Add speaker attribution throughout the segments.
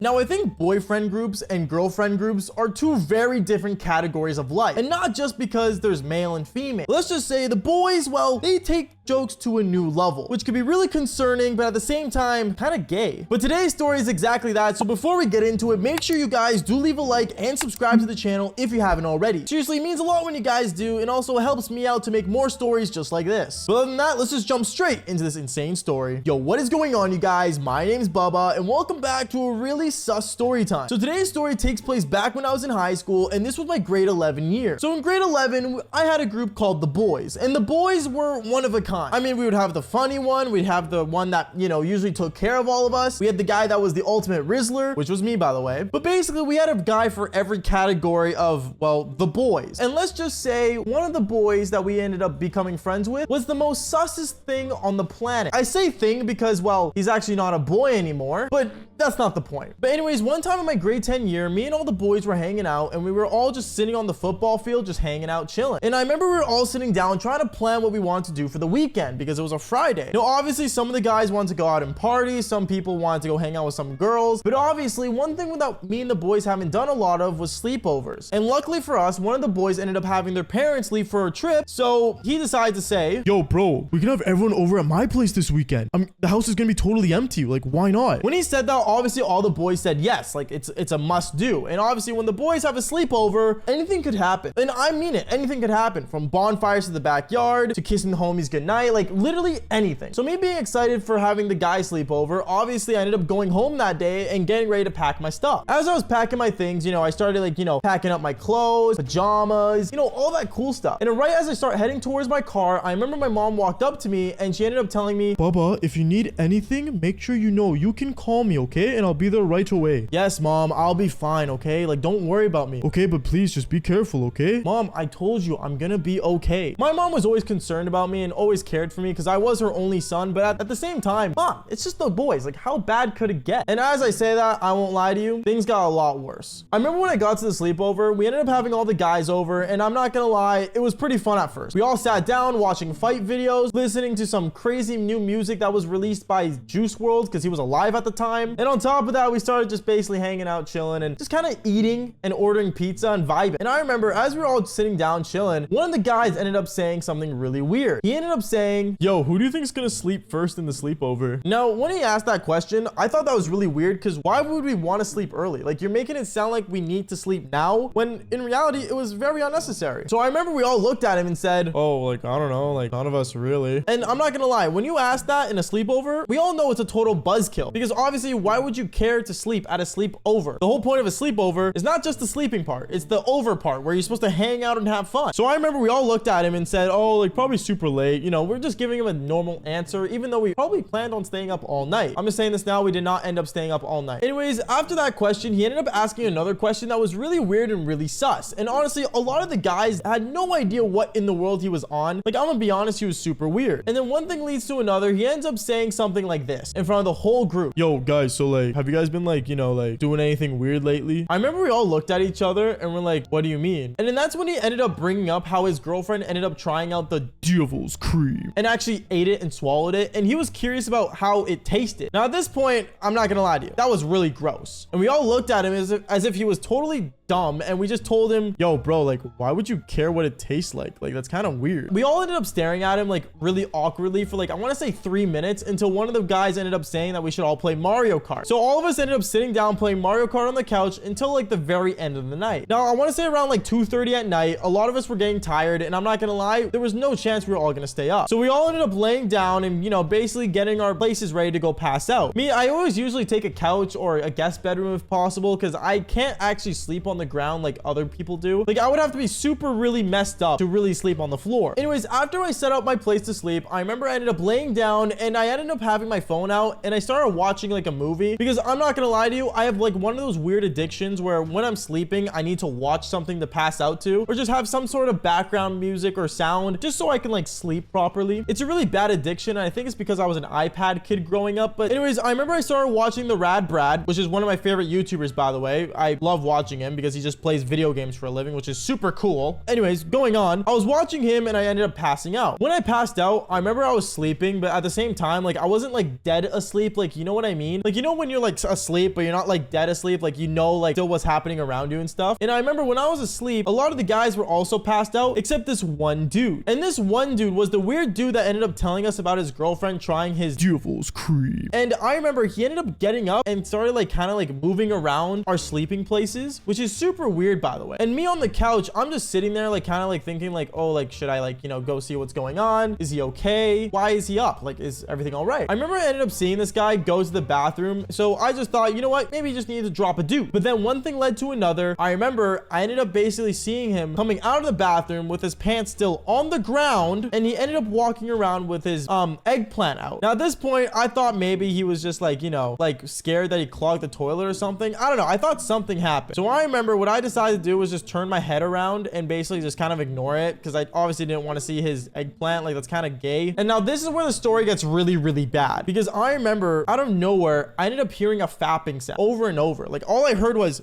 Speaker 1: Now, I think boyfriend groups and girlfriend groups are two very different categories of life, and not just because there's male and female. Let's just say the boys, well, they take jokes to a new level, which could be really concerning, but at the same time, kind of gay. But today's story is exactly that, so before we get into it, make sure you guys do leave a like and subscribe to the channel if you haven't already. Seriously, it means a lot when you guys do, and also helps me out to make more stories just like this. But other than that, let's just jump straight into this insane story. Yo, what is going on, you guys? My name's Bubba, and welcome back to a really sus story time. So today's story takes place back when I was in high school, and this was my grade 11 year. So in grade 11, I had a group called the boys, and the boys were one of a kind. I mean, we would have the funny one, we'd have the one that, you know, usually took care of all of us. We had the guy that was the ultimate Rizzler, which was me, by the way. But basically, we had a guy for every category of, well, the boys. And let's just say one of the boys that we ended up becoming friends with was the most sussest thing on the planet. I say thing because, well, he's actually not a boy anymore, but that's not the point. But anyways, one time in my grade 10 year, me and all the boys were hanging out, and we were all just sitting on the football field, just hanging out, chilling. And I remember we were all sitting down trying to plan what we wanted to do for the weekend because it was a Friday. Now, obviously, some of the guys wanted to go out and party. Some people wanted to go hang out with some girls. But obviously, one thing that me and the boys haven't done a lot of was sleepovers. And luckily for us, one of the boys ended up having their parents leave for a trip. So he decided to say,
Speaker 2: yo, bro, we can have everyone over at my place this weekend. The house is gonna be totally empty. Like, why not?
Speaker 1: When he said that, obviously all the boys said yes. Like, it's a must do. And obviously when the boys have a sleepover, anything could happen. And I mean it, anything could happen, from bonfires to the backyard to kissing the homies goodnight, like literally anything. So me being excited for having the guy sleepover, obviously I ended up going home that day and getting ready to pack my stuff. As I was packing my things, you know, I started like, you know, packing up my clothes, pajamas, you know, all that cool stuff. And right as I start heading towards my car, I remember my mom walked up to me and she ended up telling me,
Speaker 2: Bubba, if you need anything, make sure you know you can call me, okay? And I'll be there right away.
Speaker 1: Yes, Mom, I'll be fine, okay? Like, don't worry about me.
Speaker 2: Okay, but please just be careful, okay?
Speaker 1: Mom, I told you I'm gonna be okay. My mom was always concerned about me and always cared for me because I was her only son, but at the same time, Mom, it's just the boys. Like, how bad could it get? And as I say that, I won't lie to you, things got a lot worse. I remember when I got to the sleepover, we ended up having all the guys over, and I'm not gonna lie, it was pretty fun at first. We all sat down watching fight videos, listening to some crazy new music that was released by Juice WRLD because he was alive at the time. And on top of that, we started just basically hanging out, chilling, and just kind of eating and ordering pizza and vibing. And I remember as we were all sitting down chilling, one of the guys ended up saying something really weird. He ended up saying,
Speaker 2: yo, who do you think is gonna sleep first in the sleepover?
Speaker 1: Now, when he asked that question, I thought that was really weird because why would we want to sleep early? Like, you're making it sound like we need to sleep now when in reality it was very unnecessary. So I remember we all looked at him and said,
Speaker 2: oh, like, I don't know, like, none of us really.
Speaker 1: And I'm not gonna lie, when you ask that in a sleepover, we all know it's a total buzzkill because obviously why would you care to sleep at a sleepover? The whole point of a sleepover is not just the sleeping part, it's the over part where you're supposed to hang out and have fun. So I remember we all looked at him and said, oh, like, probably super late. You know, we're just giving him a normal answer, even though we probably planned on staying up all night. I'm just saying this now, we did not end up staying up all night. Anyways, after that question, he ended up asking another question that was really weird and really sus. And honestly, a lot of the guys had no idea what in the world he was on. Like, I'm gonna be honest, he was super weird. And then one thing leads to another. He ends up saying something like this in front of the whole group.
Speaker 2: Yo, guys, so like, have you guys been like, you know, like doing anything weird lately?
Speaker 1: I remember we all looked at each other and we're like, what do you mean? And then that's when he ended up bringing up how his girlfriend ended up trying out the
Speaker 2: devil's cream
Speaker 1: and actually ate it and swallowed it, and he was curious about how it tasted. Now at this point, I'm not gonna lie to you, that was really gross. And we all looked at him as if he was totally dumb, and we just told him,
Speaker 2: yo, bro, like, why would you care what it tastes like? Like, that's kind of weird.
Speaker 1: We all ended up staring at him like really awkwardly for like, I want to say 3 minutes, until one of the guys ended up saying that we should all play Mario Kart. So all of us ended up sitting down playing Mario Kart on the couch until like the very end of the night. Now I want to say around like 2:30 at night, a lot of us were getting tired, and I'm not gonna lie, there was no chance we were all gonna stay up. So we all ended up laying down and, you know, basically getting our places ready to go pass out. Me, I always usually take a couch or a guest bedroom if possible because I can't actually sleep on the ground like other people do. Like, I would have to be super really messed up to really sleep on the floor. Anyways, after I set up my place to sleep, I remember I ended up laying down and I ended up having my phone out and I started watching like a movie because I'm not gonna lie to you, I have like one of those weird addictions where when I'm sleeping, I need to watch something to pass out to, or just have some sort of background music or sound just so I can like sleep properly. It's a really bad addiction, and I think it's because I was an iPad kid growing up. But anyways, I remember I started watching The Rad Brad, which is one of my favorite YouTubers, by the way. I love watching him because because he just plays video games for a living, which is super cool. Anyways, going on, I was watching him and I ended up passing out. When I passed out, I remember I was sleeping, but at the same time, like I wasn't like dead asleep. Like, you know what I mean? Like, you know, when you're like asleep, but you're not like dead asleep, like, you know, like still what's happening around you and stuff. And I remember when I was asleep, a lot of the guys were also passed out, except this one dude. And this one dude was the weird dude that ended up telling us about his girlfriend trying his
Speaker 2: Devil's cream.
Speaker 1: and I remember he ended up getting up and started like kind of like moving around our sleeping places, which is super weird, by the way. And me on the couch, I'm just sitting there like kind of like thinking like, oh, like should I like, you know, go see what's going on? Is he okay? Why is he up? Like, is everything all right? I remember I ended up seeing this guy go to the bathroom. So I just thought, you know what? Maybe he just needed to drop a dude. But then one thing led to another. I remember I ended up basically seeing him coming out of the bathroom with his pants still on the ground, and he ended up walking around with his eggplant out. Now at this point, I thought maybe he was just like, you know, like scared that he clogged the toilet or something. I don't know. I thought something happened. So I remember what I decided to do was just turn my head around and basically just kind of ignore it, because I obviously didn't want to see his eggplant. Like, that's kind of gay. And now this is where the story gets really, really bad, because I remember out of nowhere, I ended up hearing a fapping sound over and over. Like, all I heard was,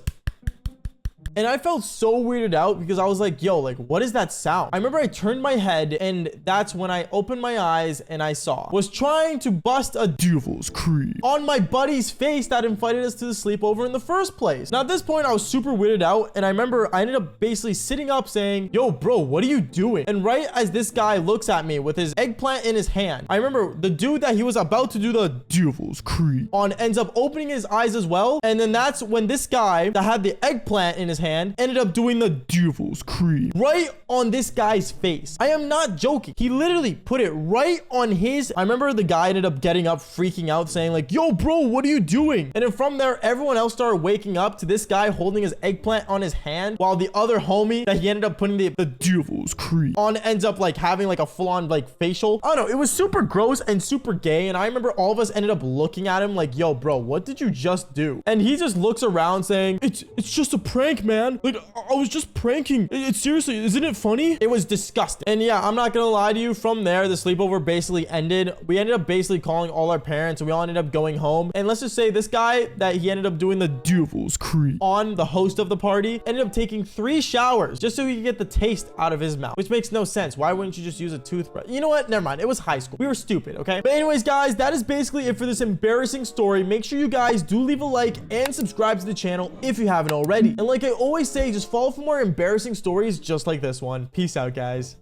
Speaker 1: and I felt so weirded out because I was like, yo, like, what is that sound? I remember I turned my head, and that's when I opened my eyes and I was trying to bust a
Speaker 2: Devil's cream
Speaker 1: on my buddy's face that invited us to the sleepover in the first place. Now at this point, I was super weirded out, and I remember I ended up basically sitting up saying, yo, bro, what are you doing? And right as this guy looks at me with his eggplant in his hand, I remember the dude that he was about to do the
Speaker 2: Devil's cream
Speaker 1: on ends up opening his eyes as well. And then that's when this guy that had the eggplant in his hand ended up doing the
Speaker 2: Devil's cream
Speaker 1: right on this guy's face. I am not joking. He literally put it right on his. I remember the guy ended up getting up, freaking out, saying like, yo, bro, what are you doing? And then from there, everyone else started waking up to this guy holding his eggplant on his hand, while the other homie that he ended up putting the
Speaker 2: Devil's cream
Speaker 1: on ends up like having like a full-on like facial. I don't know. It was super gross and super gay. And I remember all of us ended up looking at him like, yo, bro, what did you just do? And he just looks around saying, it's just a prank, man. Like, I was just pranking. It's seriously, isn't it funny? It was disgusting. And yeah, I'm not gonna lie to you, from there, the sleepover basically ended. We ended up basically calling all our parents, and we all ended up going home. And let's just say this guy that he ended up doing the
Speaker 2: Devil's cream
Speaker 1: on the host of the party ended up taking 3 showers just so he could get the taste out of his mouth, which makes no sense. Why wouldn't you just use a toothbrush? You know what? Never mind. It was high school. We were stupid, okay? But anyways, guys, that is basically it for this embarrassing story. Make sure you guys do leave a like and subscribe to the channel if you haven't already. And like I always say, just follow for more embarrassing stories just like this one. Peace out, guys.